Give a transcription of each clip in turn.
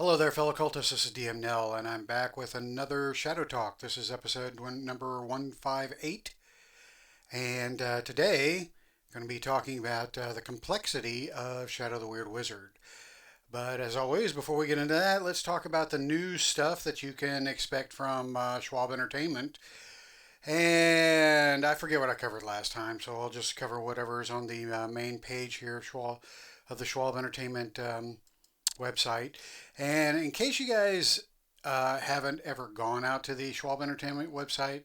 Hello there, fellow cultists. This is DM Nell, and I'm back with another Shadow Talk. This is episode number 158, and today I'm going to be talking about the complexity of Shadow the Weird Wizard. But as always, before we get into that, let's talk about the new stuff that you can expect from Schwab Entertainment. And I forget what I covered last time, so I'll just cover whatever is on the main page here, of the Schwab Entertainment website. And in case you guys haven't ever gone out to the Schwab Entertainment website,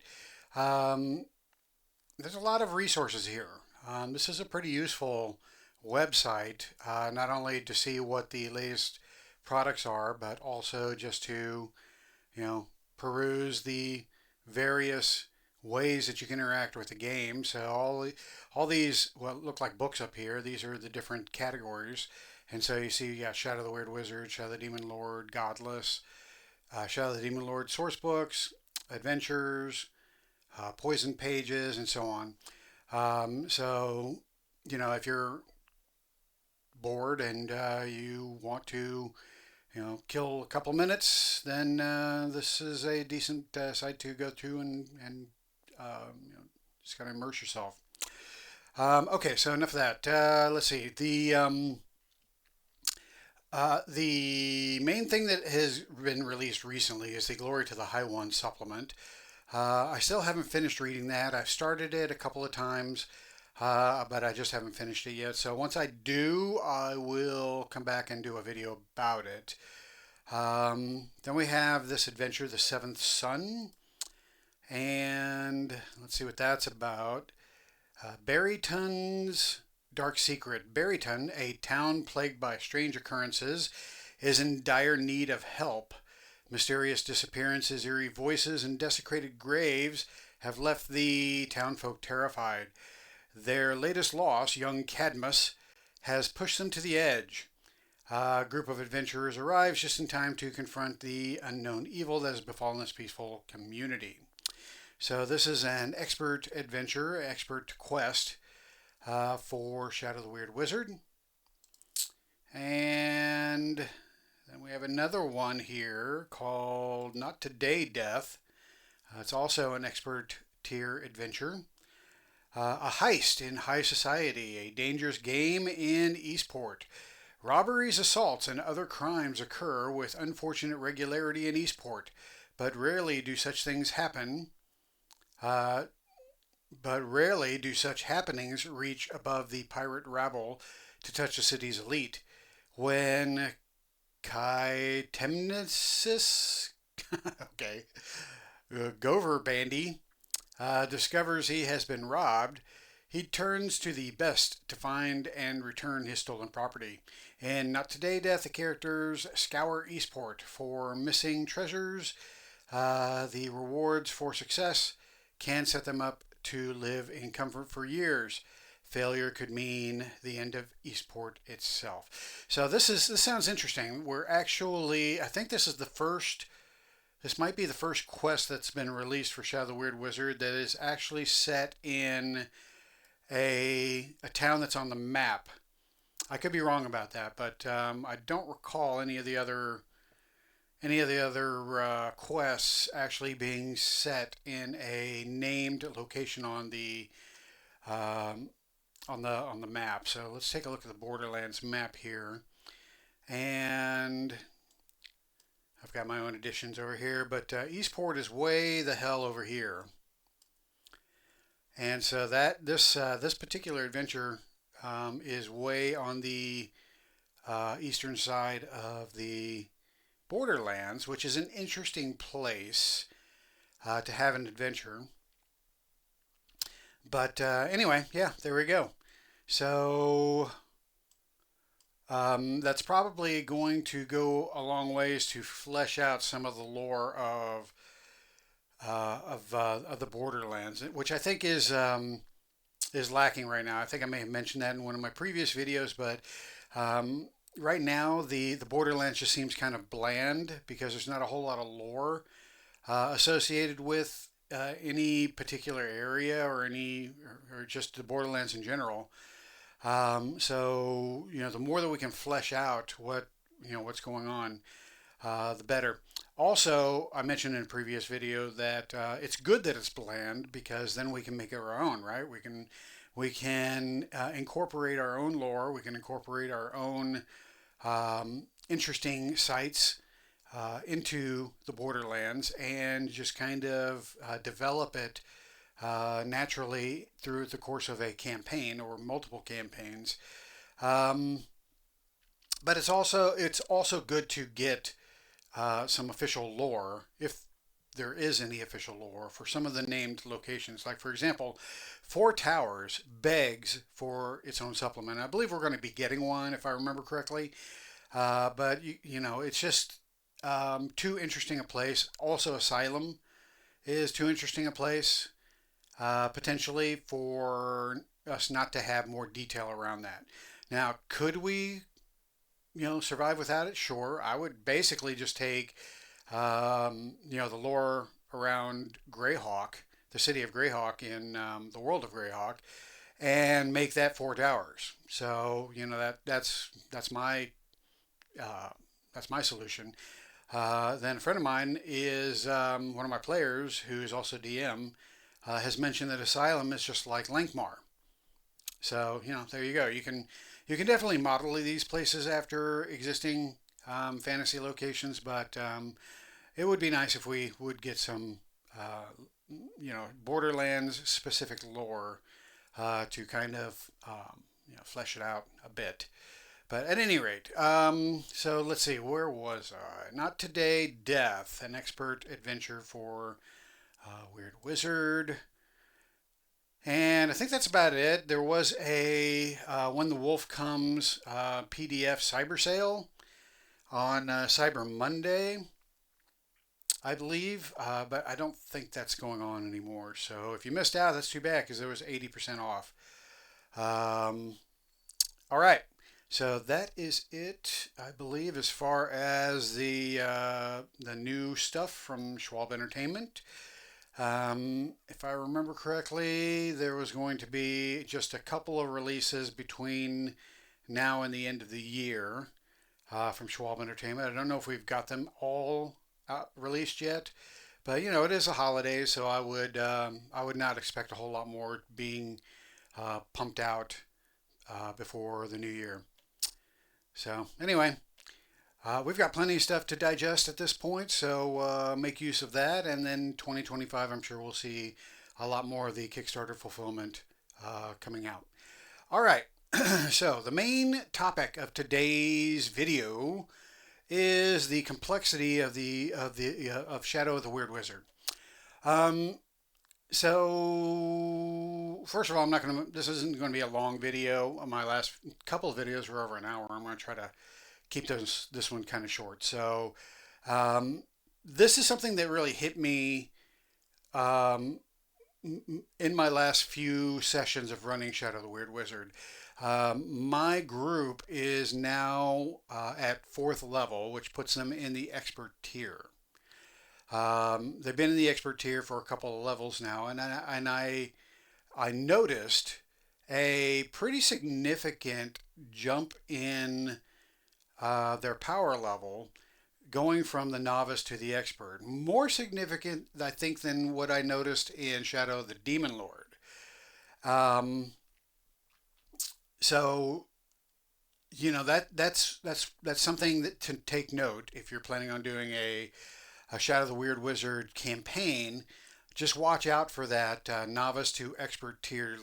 um, there's a lot of resources here. This is a pretty useful website, not only to see what the latest products are, but also just to, you know, peruse the various ways that you can interact with the game. So all these what look like books up here. These are the different categories. And so you see, yeah, Shadow the Weird Wizard, Shadow the Demon Lord, Godless, Shadow the Demon Lord source books, adventures, poison pages, and so on. So, if you're bored and you want to, kill a couple minutes, then this is a decent site to go to and just kind of immerse yourself. Okay, so enough of that. Let's see. The main thing that has been released recently is the Glory to the High One supplement. I still haven't finished reading that. I've started it a couple of times, but I just haven't finished it yet. So once I do, I will come back and do a video about it. Then we have this adventure, The Seventh Son, and let's see what that's about. Barryton's Dark Secret. Barryton, a town plagued by strange occurrences, is in dire need of help. Mysterious disappearances, eerie voices, and desecrated graves have left the townfolk terrified. Their latest loss, young Cadmus, has pushed them to the edge. A group of adventurers arrives just in time to confront the unknown evil that has befallen this peaceful community. So this is an expert adventure, expert quest for Shadow the Weird Wizard. And then we have another one here called Not Today Death. It's also an expert tier adventure. A heist in high society, a dangerous game in Eastport. Robberies, assaults, and other crimes occur with unfortunate regularity in Eastport, but rarely do such happen. Uh, but rarely do such happenings reach above the pirate rabble to touch the city's elite. When Clytemnessus, okay, Gover Bandy, discovers he has been robbed, he turns to the best to find and return his stolen property. In Not Today Death, the characters scour Eastport for missing treasures. The rewards for success can set them up to live in comfort for years. Failure could mean the end of Eastport itself. So this sounds interesting. I think this might be the first quest that's been released for Shadow the Weird Wizard that is actually set in a town that's on the map. I could be wrong about that, but I don't recall any of the other quests actually being set in a named location um, on the map. So let's take a look at the Borderlands map here, and I've got my own additions over here, but Eastport is way the hell over here, and so this particular adventure is way on the eastern side of the Borderlands, which is an interesting place to have an adventure. But anyway, yeah, there we go. So that's probably going to go a long ways to flesh out some of the lore of the Borderlands, which I think is lacking right now. I think I may have mentioned that in one of my previous videos, but right now the Borderlands just seems kind of bland because there's not a whole lot of lore associated with any particular area or just the Borderlands in general. So the more that we can flesh out what's going on, the better. Also, I mentioned in a previous video that it's good that it's bland because then we can make it our own, right? We can incorporate our own lore. We can incorporate our own interesting sites into the Borderlands and just kind of develop it naturally through the course of a campaign or multiple campaigns. Um, but it's also good to get some official lore, if there is any official lore, for some of the named locations. Like, for example, Four Towers begs for its own supplement. I believe we're going to be getting one, if I remember correctly. But, it's just too interesting a place. Also, Asylum is too interesting a place, potentially, for us not to have more detail around that. Now, could we survive without it? Sure. I would basically just take, the lore around Greyhawk, the city of Greyhawk in the world of Greyhawk, and make that Four Towers. So uh, that's my solution. Then a friend of mine is one of my players who is also DM has mentioned that Asylum is just like Lankmar. So there you go. You can definitely model these places after existing fantasy locations, but it would be nice if we would get some Borderlands specific lore to kind of flesh it out a bit. But at any rate, so let's see, where was I? Not Today, Death, an expert adventure for Weird Wizard. And I think that's about it. There was a When the Wolf Comes PDF cyber sale on Cyber Monday, I believe, but I don't think that's going on anymore. So if you missed out, that's too bad because it was 80% off. All right, so that is it, I believe, as far as the new stuff from Schwalb Entertainment. If I remember correctly, there was going to be just a couple of releases between now and the end of the year from Schwalb Entertainment. I don't know if we've got them all released yet, but it is a holiday, so I would not expect a whole lot more being pumped out before the new year. So anyway, we've got plenty of stuff to digest at this point, so make use of that. And then 2025, I'm sure we'll see a lot more of the Kickstarter fulfillment coming out. All right, so the main topic of today's video is the complexity of Shadow of the Weird Wizard. So first of all, I'm not going to. This isn't going to be a long video. My last couple of videos were over an hour. I'm going to try to keep this one kind of short. So this is something that really hit me um, in my last few sessions of running Shadow the Weird Wizard. My group is now at 4th level, which puts them in the expert tier. They've been in the expert tier for a couple of levels now, and I noticed a pretty significant jump in their power level going from the novice to the expert. More significant, I think, than what I noticed in Shadow of the Demon Lord. So that's something to take note if you're planning on doing a Shadow of the Weird Wizard campaign. Just watch out for that novice to expert tier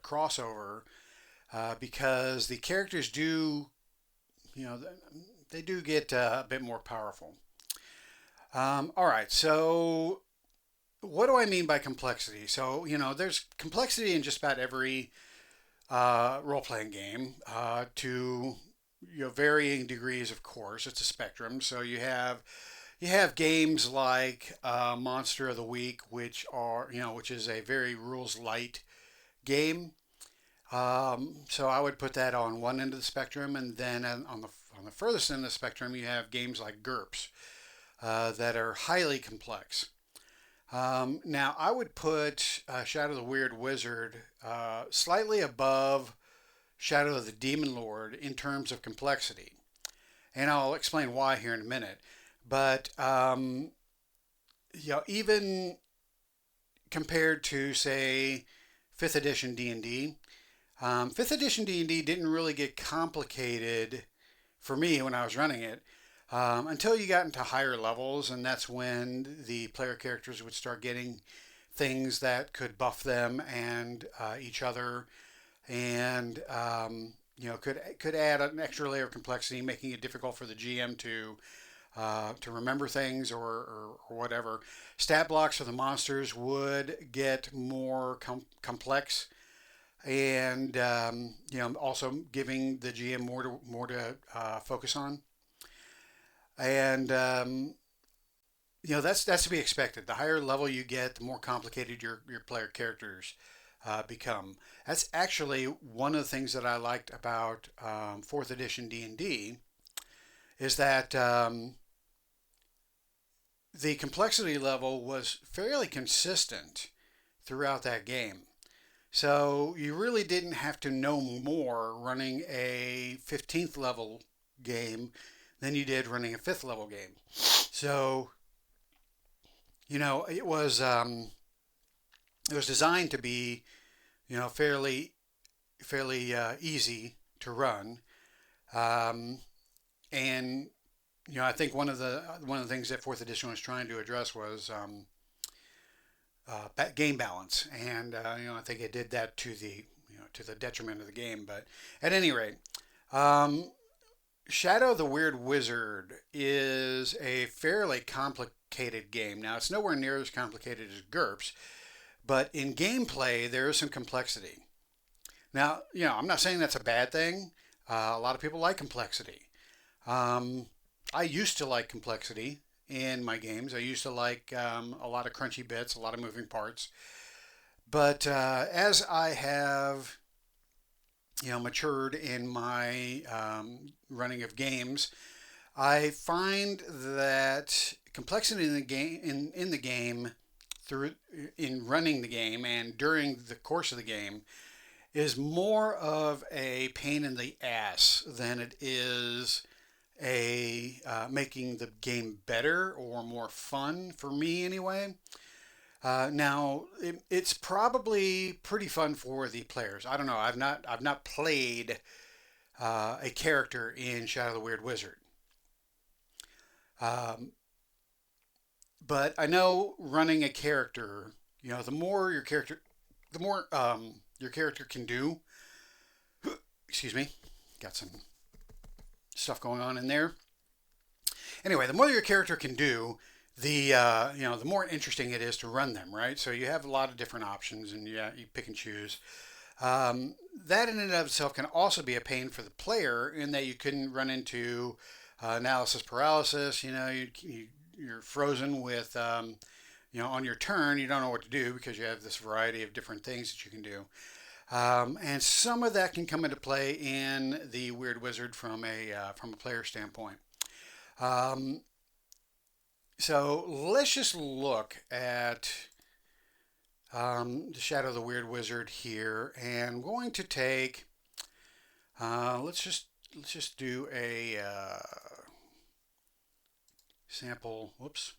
crossover because the characters do, they do get a bit more powerful. All right, so what do I mean by complexity? So, there's complexity in just about every role-playing game to varying degrees, of course. It's a spectrum. So you have games like Monster of the Week, which is a very rules light game. So I would put that on one end of the spectrum, and then on the furthest end of the spectrum, you have games like GURPS that are highly complex. Now I would put Shadow of the Weird Wizard slightly above Shadow of the Demon Lord in terms of complexity, and I'll explain why here in a minute. But even compared to say fifth edition D&D, fifth edition D&D didn't really get complicated for me when I was running it until you got into higher levels, and that's when the player characters would start getting things that could buff them and each other, and could add an extra layer of complexity, making it difficult for the GM to remember things or whatever. Stat blocks for the monsters would get more complex, and also giving the GM more to focus on. And that's to be expected. The higher level you get, the more complicated your player characters become. That's actually one of the things that I liked about fourth edition D&D is that the complexity level was fairly consistent throughout that game. So you really didn't have to know more running a 15th level game than you did running a 5th level game. So, it was designed to be, fairly easy to run. Um, and I think one of the things that fourth edition was trying to address was game balance, and I think it did that to the detriment of the game. But at any rate, um, Shadow the Weird Wizard is a fairly complicated game. Now it's nowhere near as complicated as GURPS, but in gameplay there is some complexity. Now I'm not saying that's a bad thing. A lot of people like complexity. Um, I used to like complexity in my games. I used to like a lot of crunchy bits, a lot of moving parts. But as I have matured in my running of games, I find that complexity in the game in the game through in running the game and during the course of the game is more of a pain in the ass than it is a making the game better or more fun for me anyway. Now it's probably pretty fun for the players. I don't know. I've not played a character in Shadow the Weird Wizard, um, but I know running a character. The more your character can do. Excuse me, got some stuff going on in there. Anyway, the more your character can do, the more interesting it is to run them, right? So you have a lot of different options, and you pick and choose. That in and of itself can also be a pain for the player in that you can run into analysis paralysis. You're frozen with on your turn you don't know what to do because you have this variety of different things that you can do. And some of that can come into play in the Weird Wizard from a player standpoint. Um, so let's just look at the Shadow of the Weird Wizard here, and I'm going to take. Let's just do a sample. Whoops.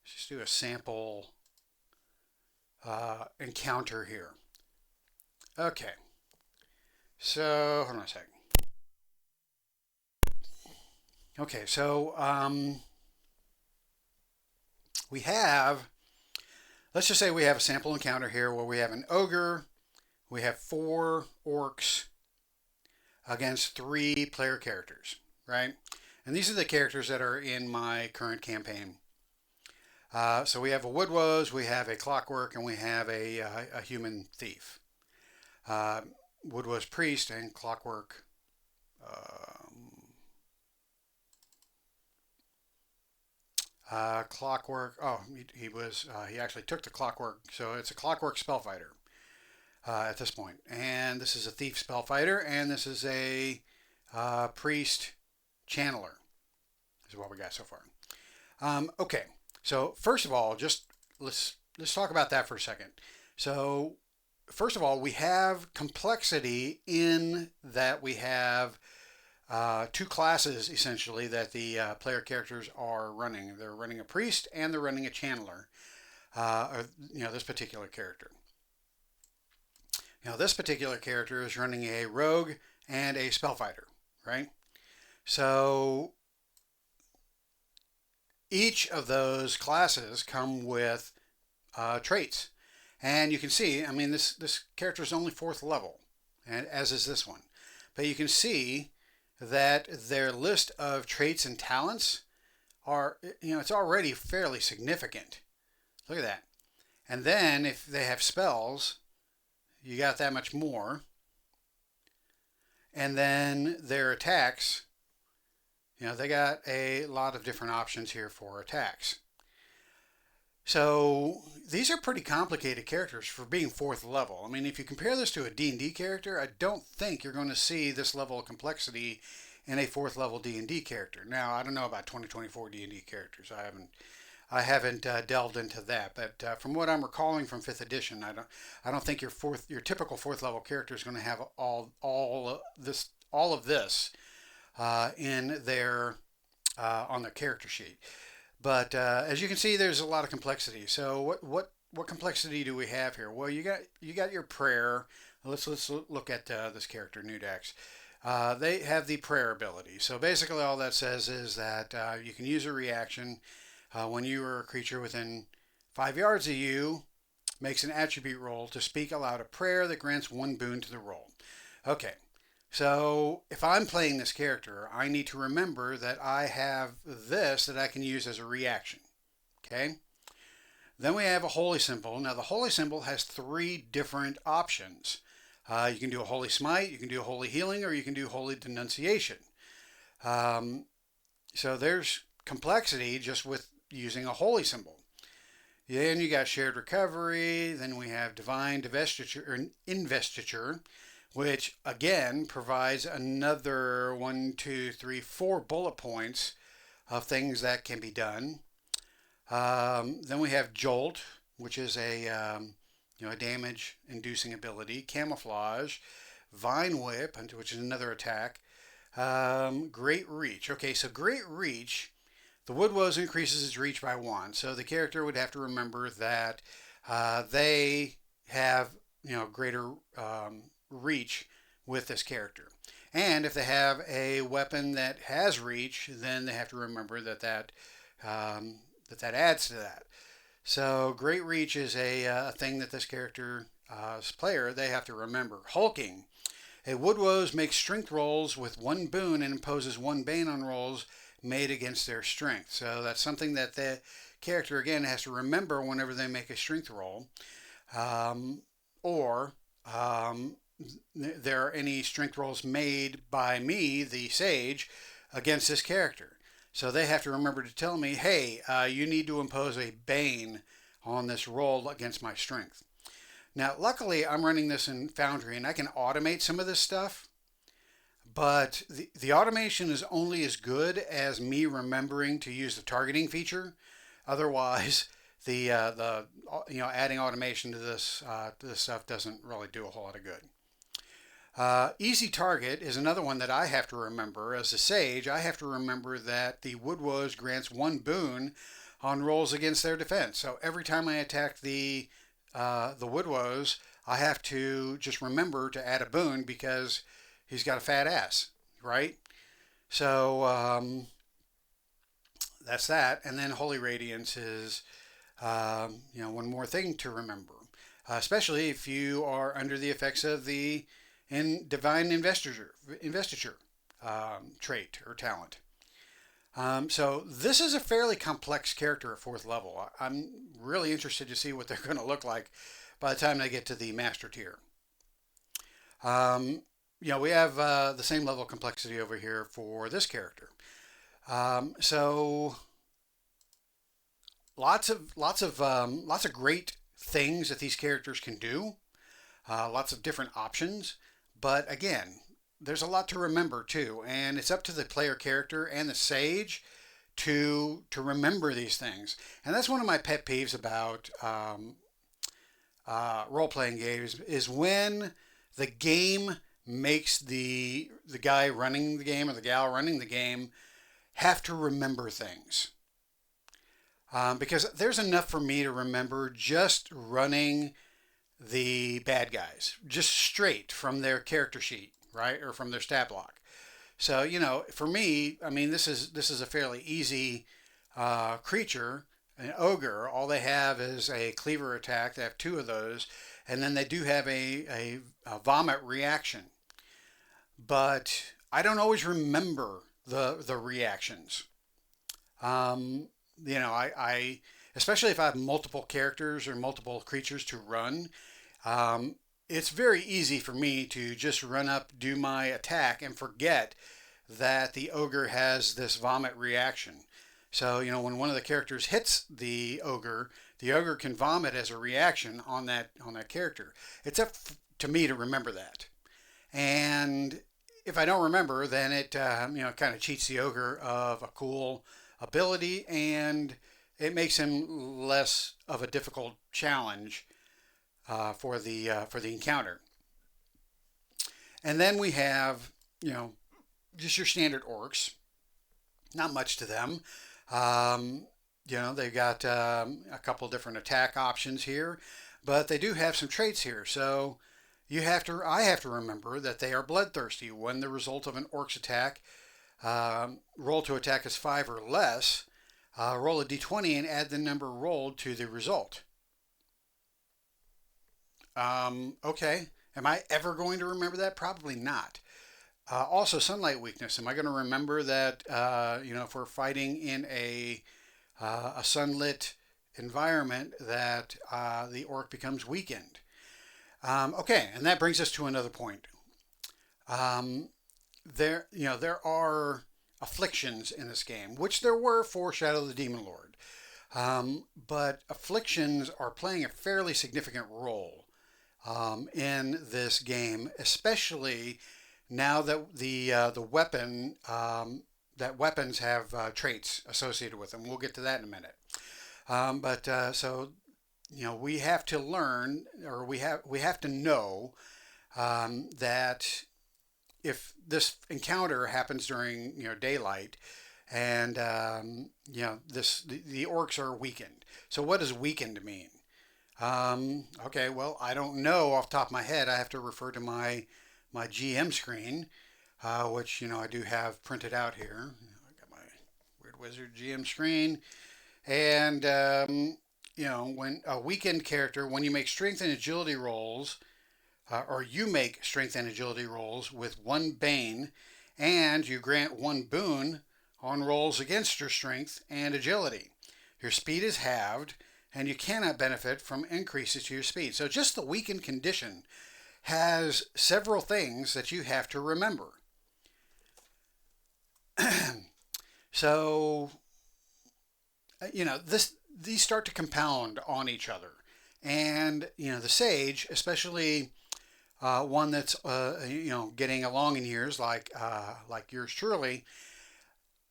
Let's just do a sample encounter here. Okay. So hold on a second. Okay. So we have. Let's just say we have a sample encounter here where we have an ogre, we have 4 orcs against 3 player characters, right? And these are the characters that are in my current campaign. So we have a woodwoes, we have a clockwork, and we have a human thief. Woodwoes priest and clockwork. Clockwork. Oh, he actually took the clockwork. So it's a clockwork spellfighter at this point. And this is a thief spellfighter, and this is a priest channeler. This is what we got so far. Okay. So first of all, just let's talk about that for a second. So first of all, we have complexity in that we have two classes essentially that the player characters are running. They're running a priest and they're running a channeler. This particular character. This particular character is running a rogue and a spellfighter, right? So each of those classes come with traits. And you can see, I mean, this character is only 4th level, and as is this one. But you can see that their list of traits and talents are, it's already fairly significant. Look at that. And then if they have spells, you got that much more. And then their attacks, they got a lot of different options here for attacks. So these are pretty complicated characters for being 4th level. I mean, if you compare this to a D&D character, I don't think you're going to see this level of complexity in a 4th level D&D character. Now, I don't know about 2024 D&D characters. I haven't delved into that, but from what I'm recalling from 5th edition, I don't think your typical 4th level character is going to have all of this in their on their character sheet. But as you can see, there's a lot of complexity. So what complexity do we have here? Well, you got your prayer. Let's look at this character, Nudax. They have the prayer ability. So basically, all that says is that you can use a reaction when you or a creature within 5 yards of you makes an attribute roll to speak aloud a prayer that grants 1 boon to the roll. Okay. So if I'm playing this character, I need to remember that I have this that I can use as a reaction. Okay. Then we have a holy symbol. Now the holy symbol has 3 different options. You can do a holy smite, you can do a holy healing, or you can do holy denunciation. So there's complexity just with using a holy symbol. Then you got shared recovery. Then we have divine divestiture or investiture, which again provides another 4 bullet points of things that can be done. Then we have Jolt, which is a damage-inducing ability. Camouflage, Vine Whip, which is another attack. Great Reach. Okay, so Great Reach, the Woodwoes increases its reach by 1. So the character would have to remember that they have greater reach with this character. And if they have a weapon that has reach, then they have to remember that adds to that. So Great Reach is a thing that this character's player, they have to remember. Hulking. A Woodwoes makes strength rolls with 1 boon and imposes 1 bane on rolls made against their strength. So that's something that the character, again, has to remember whenever they make a strength roll. There are any strength rolls made by me, the sage, against this character. So they have to remember to tell me, hey, you need to impose a bane on this roll against my strength. Now, luckily, I'm running this in Foundry, and I can automate some of this stuff. But the automation is only as good as me remembering to use the targeting feature. Otherwise, the adding automation to this stuff doesn't really do a whole lot of good. Easy Target is another one that I have to remember. As a sage, I have to remember that the Woodwoes grants 1 boon on rolls against their defense. So every time I attack the Woodwoes, I have to just remember to add a boon because he's got a fat ass, right? So that's that. And then Holy Radiance is, one more thing to remember, especially if you are under the effects of the Divine Investiture trait or talent. So this is a fairly complex character at 4th level. I'm really interested to see what they're going to look like by the time they get to the Master tier. We have the same level of complexity over here for this character. So lots of great things that these characters can do. Lots of different options. But again, there's a lot to remember too, and it's up to the player character and the sage to remember these things. And that's one of my pet peeves about role-playing games is when the game makes the guy running the game or the gal running the game have to remember things. Because there's enough for me to remember just running the bad guys, just straight from their character sheet, right, or from their stat block. So for me, I mean, this is a fairly easy creature, an ogre. All they have is a cleaver attack. They have two of those, and then they do have a vomit reaction. But I don't always remember the reactions. Um, I especially if I have multiple characters or multiple creatures to run, um, it's very easy for me to just run up, do my attack, and forget that the ogre has this vomit reaction. So, when one of the characters hits the ogre can vomit as a reaction on that character. It's up to me to remember that. And if I don't remember, then it kind of cheats the ogre of a cool ability, and it makes him less of a difficult challenge for the encounter. And then we have just your standard orcs. Not much to them. They've got a couple different attack options here, but they do have some traits here. So I have to remember that they are bloodthirsty. When the result of an orc's attack, roll to attack is 5 or less, roll a d20 and add the number rolled to the result. Okay. Am I ever going to remember that? Probably not. Also, sunlight weakness. Am I going to remember that, if we're fighting in a sunlit environment, that the orc becomes weakened? Okay, and that brings us to another point. There are afflictions in this game, which there were for Shadow of the Demon Lord. But afflictions are playing a fairly significant role in this game, especially now that the weapons have traits associated with them. We'll get to that in a minute. So we have to learn, or we have to know that if this encounter happens during daylight, and the orcs are weakened. So what does weakened mean? Okay, well, I don't know off the top of my head. I have to refer to my GM screen, which I do have printed out here. I got my Weird Wizard GM screen, and when a weakened character, when you make strength and agility rolls, or you make strength and agility rolls with 1 bane, and you grant 1 boon on rolls against your strength and agility. Your speed is halved, and you cannot benefit from increases to your speed. So just the weakened condition has several things that you have to remember. So, these start to compound on each other. And, the sage, especially one that's, getting along in years like yours truly,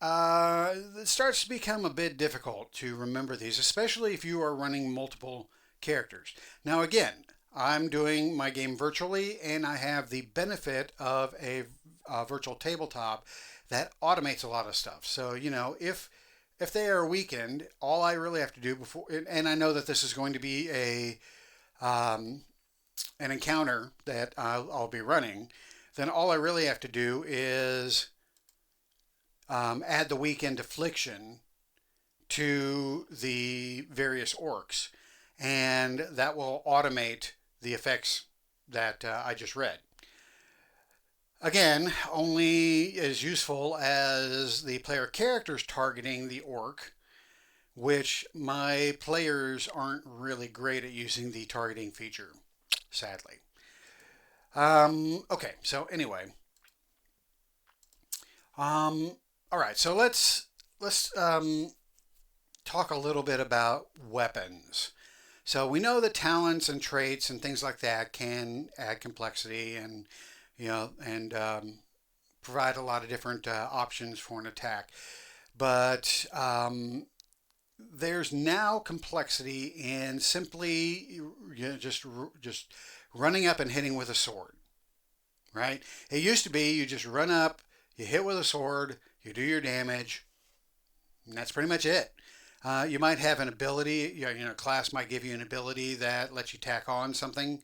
it starts to become a bit difficult to remember these, especially if you are running multiple characters. Now, again, I'm doing my game virtually, and I have the benefit of a virtual tabletop that automates a lot of stuff. So, if they are weakened, all I really have to do before, and I know that this is going to be an encounter that I'll be running, then all I really have to do is add the weakened affliction to the various orcs, and that will automate the effects that I just read. Again, only as useful as the player characters targeting the orc, which my players aren't really great at using the targeting feature, sadly. Okay, so anyway. All right, so let's talk a little bit about weapons. So we know that talents and traits and things like that can add complexity and provide a lot of different options for an attack. But there's now complexity in simply just running up and hitting with a sword, right? It used to be you just run up, you hit with a sword, you do your damage, and that's pretty much it. You might have an ability, class might give you an ability that lets you tack on something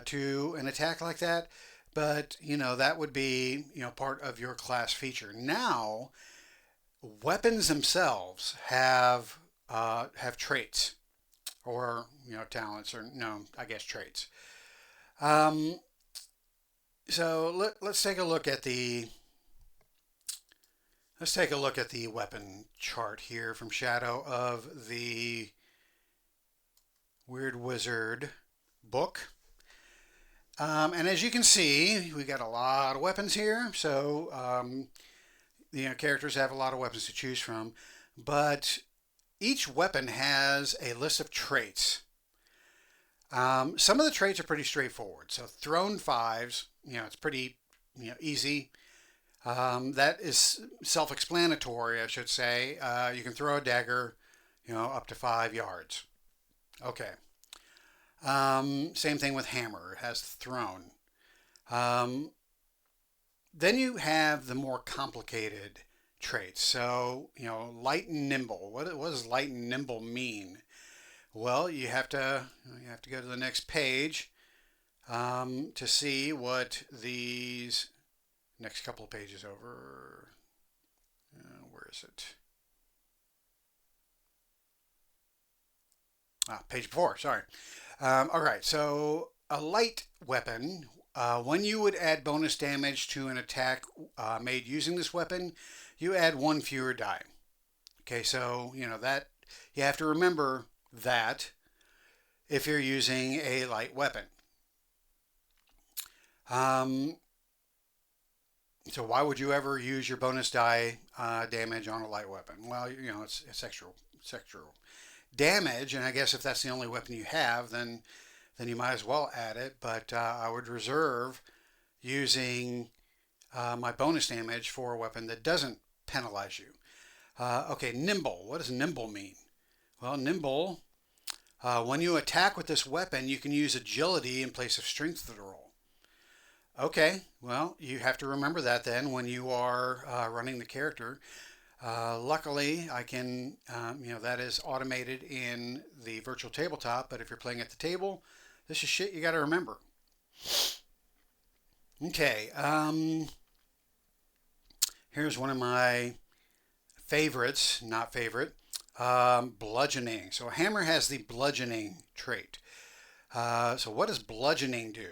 to an attack like that, but that would be part of your class feature. Now, weapons themselves have traits, or talents, or no, I guess traits. Um, so let's take a look at the weapon chart here from Shadow of the Weird Wizard book. And as you can see, we got a lot of weapons here. So characters have a lot of weapons to choose from, but each weapon has a list of traits. Some of the traits are pretty straightforward. So thrown fives, it's pretty easy. That is self-explanatory, I should say. You can throw a dagger, up to 5 yards. Okay. Same thing with hammer. It has thrown. Then you have the more complicated traits. So, light and nimble. What does light and nimble mean? Well, you have to go to the next page to see what these next couple of pages over. Where is it? Page 4. Sorry. All right. So a light weapon. When you would add bonus damage to an attack made using this weapon, you add 1 fewer die. Okay, so that you have to remember that if you're using a light weapon. So why would you ever use your bonus die damage on a light weapon? Well, it's extra damage, and I guess if that's the only weapon you have, then you might as well add it. But I would reserve using my bonus damage for a weapon that doesn't penalize you. Okay, nimble. What does nimble mean? Well, nimble, when you attack with this weapon, you can use agility in place of strength to the roll. Okay, well, you have to remember that then when you are running the character. Luckily, I can, that is automated in the virtual tabletop, but if you're playing at the table, this is shit you got to remember. Okay, here's one of my favorites, not favorite, bludgeoning. So a hammer has the bludgeoning trait. So what does bludgeoning do?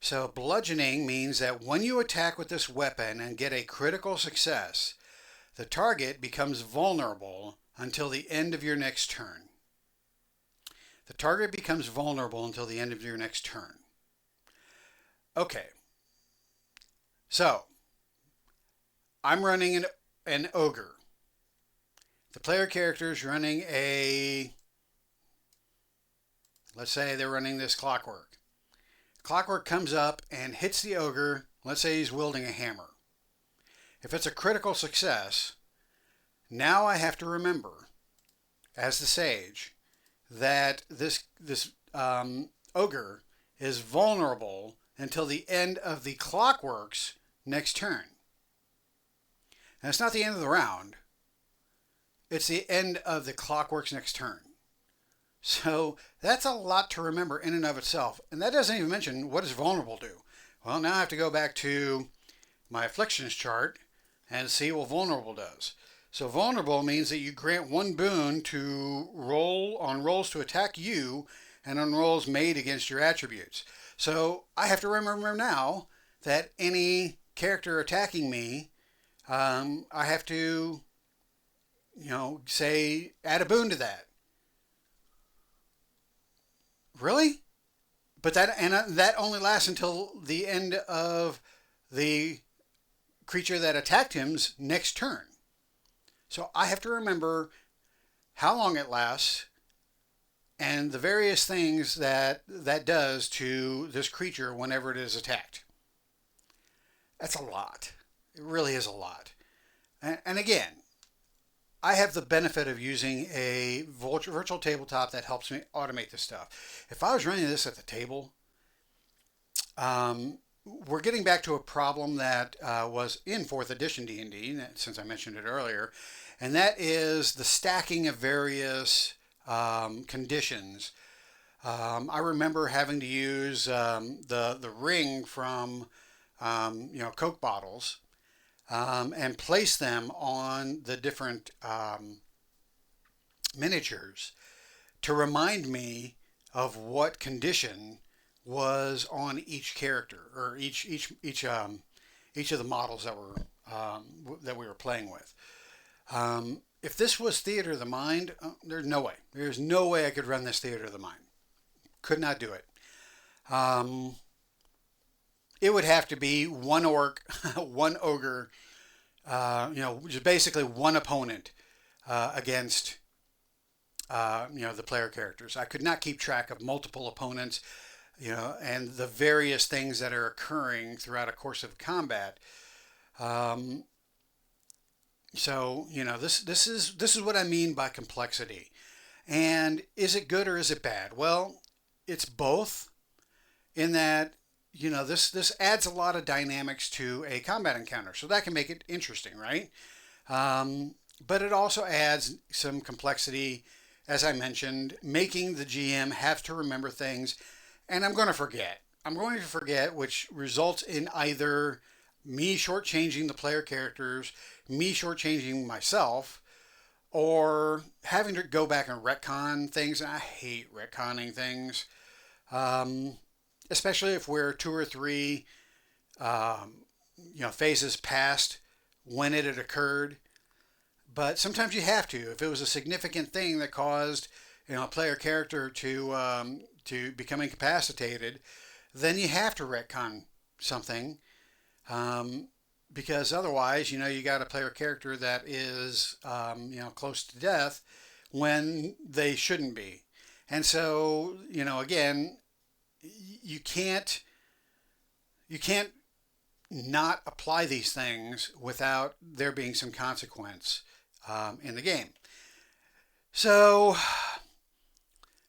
So bludgeoning means that when you attack with this weapon and get a critical success, the target becomes vulnerable until the end of your next turn. The target becomes vulnerable until the end of your next turn. Okay. So, I'm running an ogre. The player character is running let's say they're running this clockwork. Clockwork comes up and hits the ogre. Let's say he's wielding a hammer. If it's a critical success, now I have to remember, as the sage, that this ogre is vulnerable until the end of the clockwork's next turn. And it's not the end of the round. It's the end of the clockwork's next turn. So that's a lot to remember in and of itself. And that doesn't even mention what does vulnerable do. Well, now I have to go back to my afflictions chart and see what vulnerable does. So vulnerable means that you grant 1 boon to roll on rolls to attack you and on rolls made against your attributes. So I have to remember now that any character attacking me, I have to, say add a boon to that. Really? But that only lasts until the end of the creature that attacked him's next turn. So I have to remember how long it lasts and the various things that does to this creature whenever it is attacked. That's a lot. It really is a lot. And again, I have the benefit of using a virtual tabletop that helps me automate this stuff. If I was running this at the table, we're getting back to a problem that was in 4th edition D&D, since I mentioned it earlier, and that is the stacking of various conditions. I remember having to use the ring from Coke bottles and place them on the different miniatures to remind me of what condition was on each character or each of the models that we were playing with. If this was Theater of the Mind, there's no way. There's no way I could run this Theater of the Mind. Could not do it. It would have to be one orc, one ogre, which is basically one opponent against the player characters. I could not keep track of multiple opponents, and the various things that are occurring throughout a course of combat. This is what I mean by complexity. And is it good or is it bad? Well, it's both. In that, this adds a lot of dynamics to a combat encounter, so that can make it interesting, right? But it also adds some complexity, as I mentioned, making the GM have to remember things, and I'm going to forget. Which results in either me shortchanging the player characters, me shortchanging myself, or having to go back and retcon things. And I hate retconning things, especially if we're 2 or 3, phases past when it had occurred. But sometimes you have to. If it was a significant thing that caused, a player character to become incapacitated, then you have to retcon something, because otherwise, you got a player character that is, close to death when they shouldn't be. And so, again, you can't not apply these things without there being some consequence in the game. So,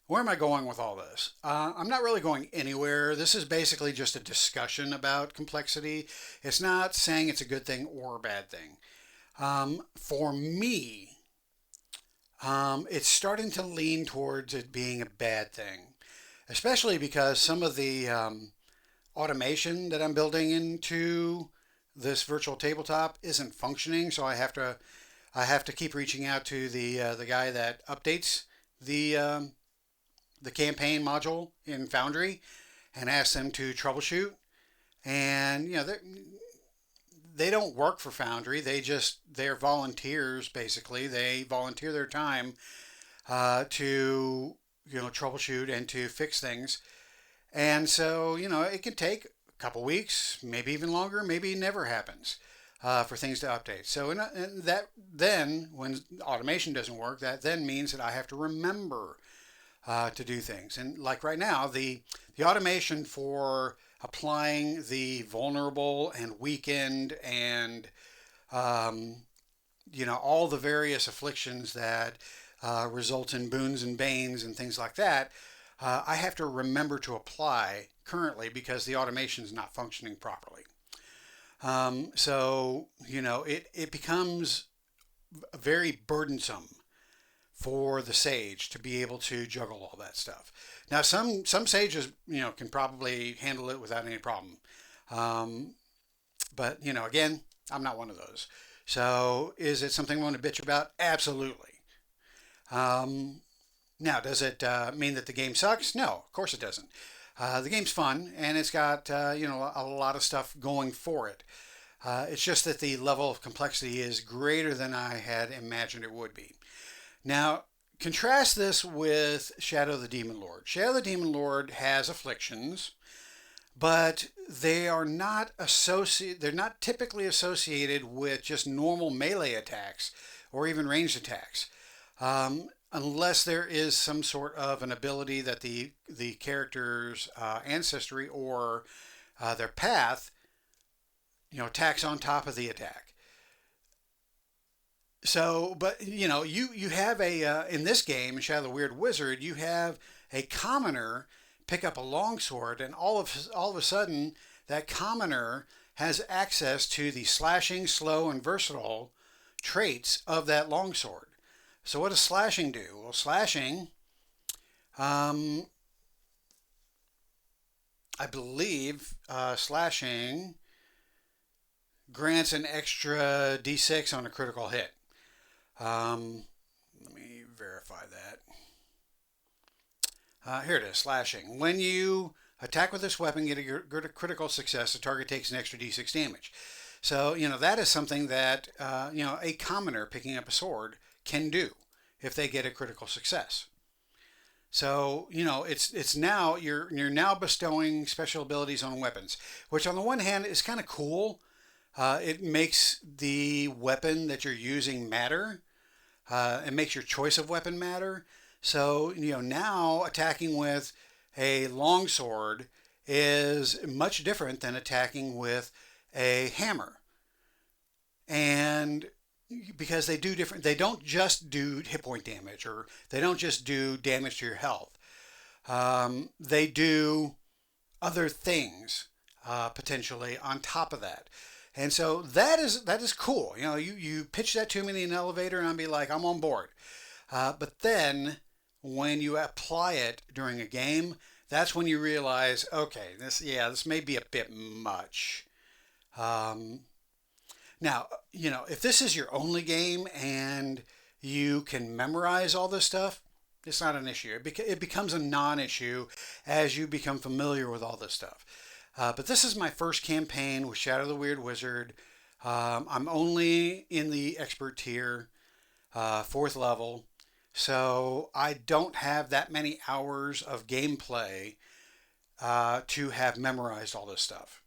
where am I going with all this? I'm not really going anywhere. This is basically just a discussion about complexity. It's not saying it's a good thing or a bad thing. For me, it's starting to lean towards it being a bad thing, especially because some of the automation that I'm building into this virtual tabletop isn't functioning. So I have to keep reaching out to the guy that updates the campaign module in Foundry and ask them to troubleshoot. And they don't work for Foundry. They're volunteers basically. They volunteer their time to troubleshoot and to fix things. And so it can take a couple weeks, maybe even longer, maybe it never happens for things to update. So and that then when automation doesn't work, that then means that I have to remember to do things. And like right now, the automation for applying the vulnerable and weakened and all the various afflictions that result in boons and banes and things like that, I have to remember to apply currently because the automation is not functioning properly. It becomes very burdensome for the sage to be able to juggle all that stuff. Now, some sages, can probably handle it without any problem. But again, I'm not one of those. So is it something I want to bitch about? Absolutely. Now, does it mean that the game sucks? No, of course it doesn't. The game's fun, and it's got, a lot of stuff going for it. It's just that the level of complexity is greater than I had imagined it would be. Now, contrast this with Shadow of the Demon Lord. Shadow of the Demon Lord has afflictions, but they are not they're not typically associated with just normal melee attacks or even ranged attacks. Unless there is some sort of an ability that the character's ancestry or their path, attacks on top of the attack. So, but you have in this game, Shadow of the Weird Wizard, you have a commoner pick up a longsword, and all of a sudden that commoner has access to the slashing, slow, and versatile traits of that longsword. So what does slashing do? Well, slashing, I believe slashing grants an extra d6 on a critical hit. Let me verify that. Here it is, slashing. When you attack with this weapon, get a critical success, the target takes an extra d6 damage. So, that is something that, a commoner picking up a sword can do if they get a critical success. So, it's now, you're now bestowing special abilities on weapons, which on the one hand is kind of cool. It makes the weapon that you're using matter. It makes your choice of weapon matter. So, now attacking with a longsword is much different than attacking with a hammer. And because they don't just do hit point damage, or they don't just do damage to your health. They do other things potentially on top of that. And so that is cool. You pitch that to me in an elevator and I'll be like, I'm on board. But then when you apply it during a game, that's when you realize, okay, this may be a bit much. Now, if this is your only game and you can memorize all this stuff, it's not an issue. It becomes a non-issue as you become familiar with all this stuff. But this is my first campaign with Shadow the Weird Wizard. I'm only in the expert tier, 4th level, so I don't have that many hours of gameplay to have memorized all this stuff.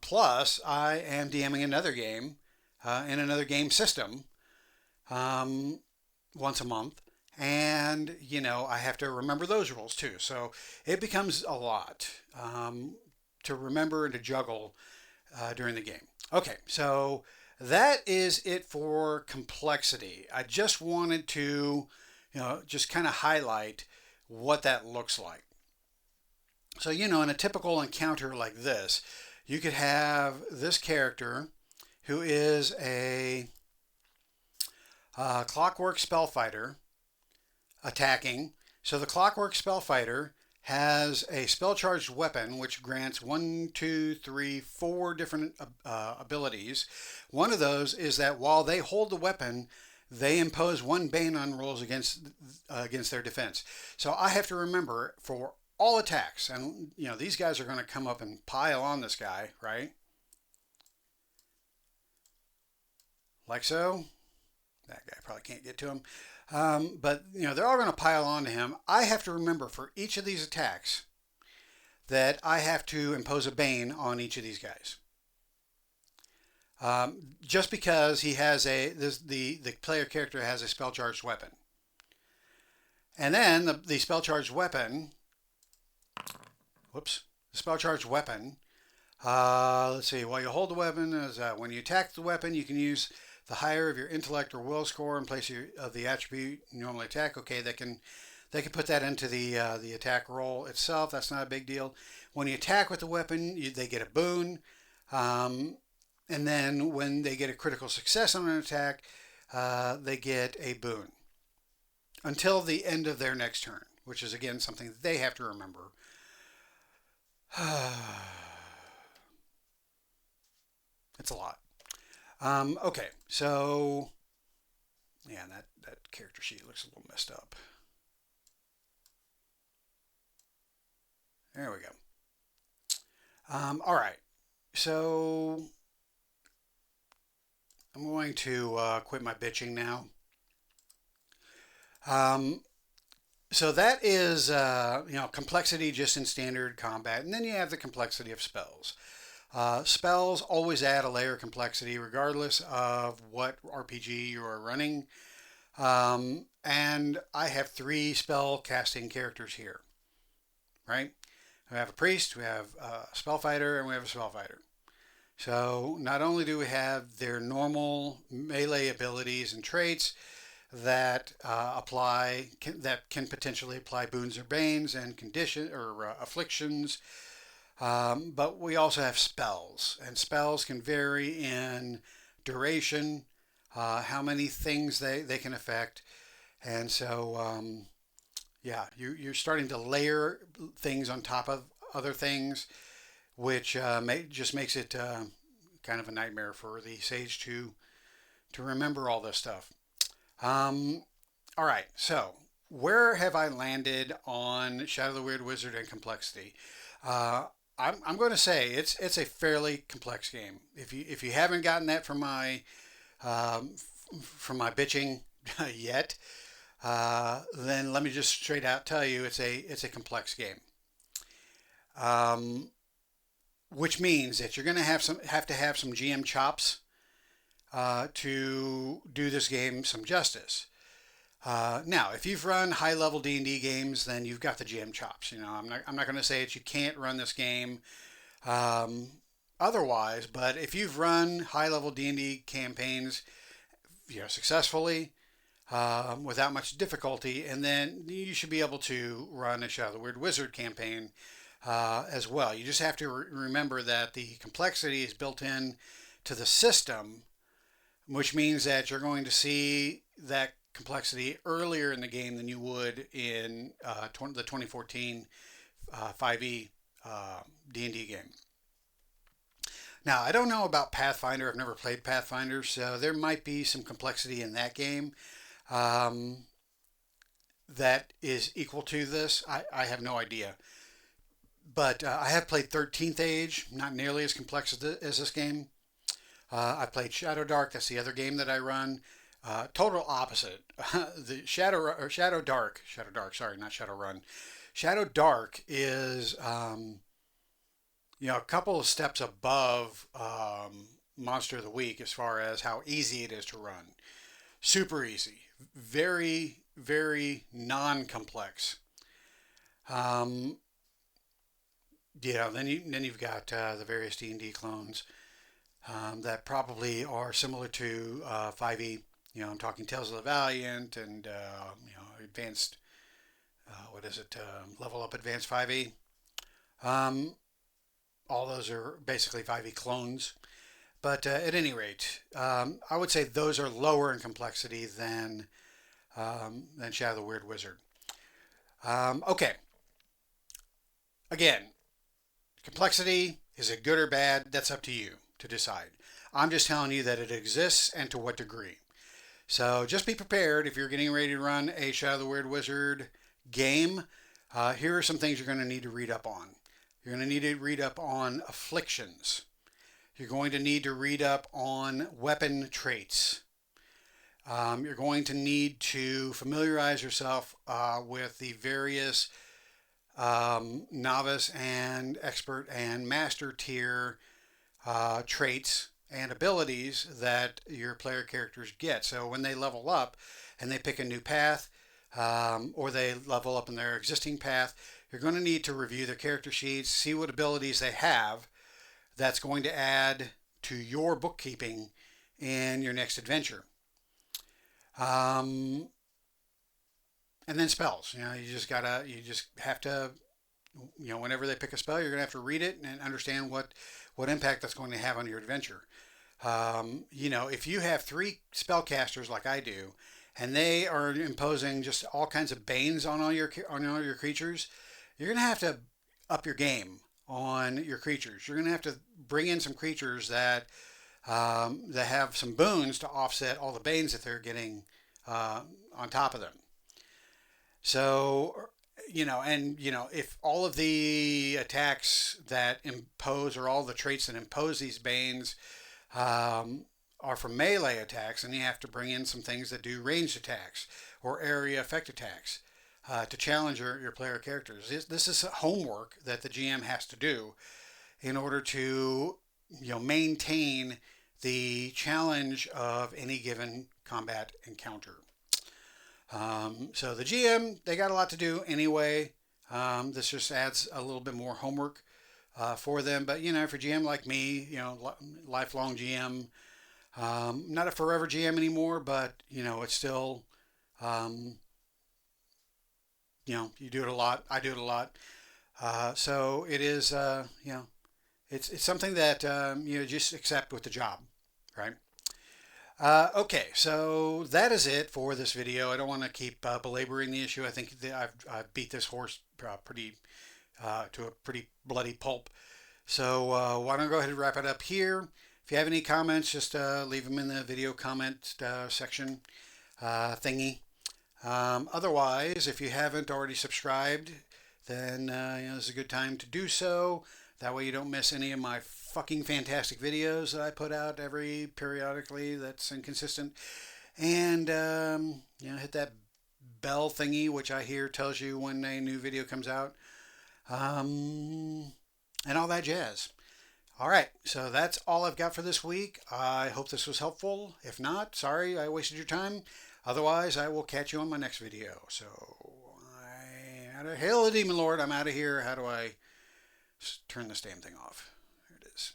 Plus, I am DMing another game in another game system once a month. And, I have to remember those rules too. So it becomes a lot to remember and to juggle during the game. Okay, so that is it for complexity. I just wanted to, just kind of highlight what that looks like. So, in a typical encounter like this, you could have this character who is a Clockwork Spellfighter attacking. So the Clockwork Spellfighter has a spell charged weapon which grants 4 different abilities. One of those is that while they hold the weapon, they impose 1 Bane on rolls against their defense. So I have to remember for all attacks, and these guys are going to come up and pile on this guy, right? Like so. That guy probably can't get to him. But they're all going to pile on to him. I have to remember for each of these attacks that I have to impose a Bane on each of these guys. Just because he has the player character has a spell charged weapon. And then the spell charged weapon, the spell charged weapon, let's see, while you hold the weapon, when you attack the weapon, you can use the higher of your intellect or will score in place of the attribute you normally attack. Okay, they can put that into the attack roll itself. That's not a big deal. When you attack with the weapon, they get a boon. And then when they get a critical success on an attack, they get a boon until the end of their next turn, which is again something they have to remember. It's a lot. Okay, so yeah, that character sheet looks a little messed up. There we go. All right, so I'm going to quit my bitching now. So that is complexity just in standard combat, and then you have the complexity of spells. Spells always add a layer of complexity regardless of what RPG you are running. And I have 3 spell casting characters here, right? We have a priest, we have a spellfighter, and we have a spellfighter. So not only do we have their normal melee abilities and traits, that that can potentially apply boons or banes and condition or afflictions. But we also have spells, and spells can vary in duration, how many things they can affect, and so yeah, you're starting to layer things on top of other things, which just makes it kind of a nightmare for the sage to remember all this stuff. Um, all right, so where have I landed on Shadow of the Weird Wizard and complexity? Uh, I'm going to say it's a fairly complex game. If you haven't gotten that um, from my bitching yet, then let me just straight out tell you it's a complex game. Um, which means that you're going to have to have some GM chops to do this game some justice. Now, if you've run high level D&D games, then you've got the GM chops. You know, I'm not going to say that you can't run this game um, otherwise, but if you've run high level D&D campaigns, successfully without much difficulty, and then you should be able to run a Shadow of the Weird Wizard campaign as well. You just have to remember that the complexity is built in to the system, which means that you're going to see that complexity earlier in the game than you would in the 2014 5e D&D game. Now, I don't know about Pathfinder. I've never played Pathfinder, so there might be some complexity in that game um, that is equal to this. I have no idea. But I have played 13th Age, not nearly as complex as this game. I played Shadow Dark. That's the other game that I run. Total opposite. The Shadow Dark. Sorry, not Shadow Run. Shadow Dark is a couple of steps above Monster of the Week as far as how easy it is to run. Super easy. Very, very non-complex. Um, then you've got the various D&D clones that probably are similar to 5e. I'm talking Tales of the Valiant and Advanced. What is it? Level Up Advanced 5e. Um, all those are basically 5e clones. But at any rate, I would say those are lower in complexity than Shadow of the Weird Wizard. Okay. Again, complexity, is it good or bad? That's up to you to decide. I'm just telling you that it exists and to what degree. So just be prepared if you're getting ready to run a Shadow of the Weird Wizard game. Here are some things you're going to need to read up on. You're going to need to read up on afflictions. You're going to need to read up on weapon traits. You're going to need to familiarize yourself with the various novice and expert and master tier traits and abilities that your player characters get. So when they level up and they pick a new path or they level up in their existing path, you're going to need to review their character sheets, see what abilities they have that's going to add to your bookkeeping in your next adventure. And then spells. You just have to, whenever they pick a spell, you're going to have to read it and understand what impact that's going to have on your adventure. If you have 3 spellcasters like I do, and they are imposing just all kinds of banes on all your creatures, you're going to have to up your game on your creatures. You're going to have to bring in some creatures that have some boons to offset all the banes that they're getting on top of them. So, if all of the attacks that impose or all the traits that impose these banes are from melee attacks, and you have to bring in some things that do ranged attacks or area effect attacks to challenge your player characters. This is homework that the GM has to do in order to maintain the challenge of any given combat encounter. So the GM, they got a lot to do anyway. This just adds a little bit more homework for them. But, if you're GM like me, lifelong GM, not a forever GM anymore, but, it's still Um, you do it a lot. I do it a lot. So it is, it's something that just accept with the job, right? Okay, so that is it for this video. I don't want to keep belaboring the issue. I think that I've beat this horse pretty to a pretty bloody pulp. So why don't I go ahead and wrap it up here? If you have any comments, just leave them in the video comment section thingy. Otherwise, if you haven't already subscribed, then this is a good time to do so. That way you don't miss any of my fucking fantastic videos that I put out every periodically that's inconsistent. And hit that bell thingy, which I hear tells you when a new video comes out, and all that jazz. All right, so that's all I've got for this week. I hope this was helpful. If not, sorry I wasted your time. Otherwise, I will catch you on my next video. So, Hail the Demon Lord, I'm out of here. How do I turn this damn thing off? Here it is.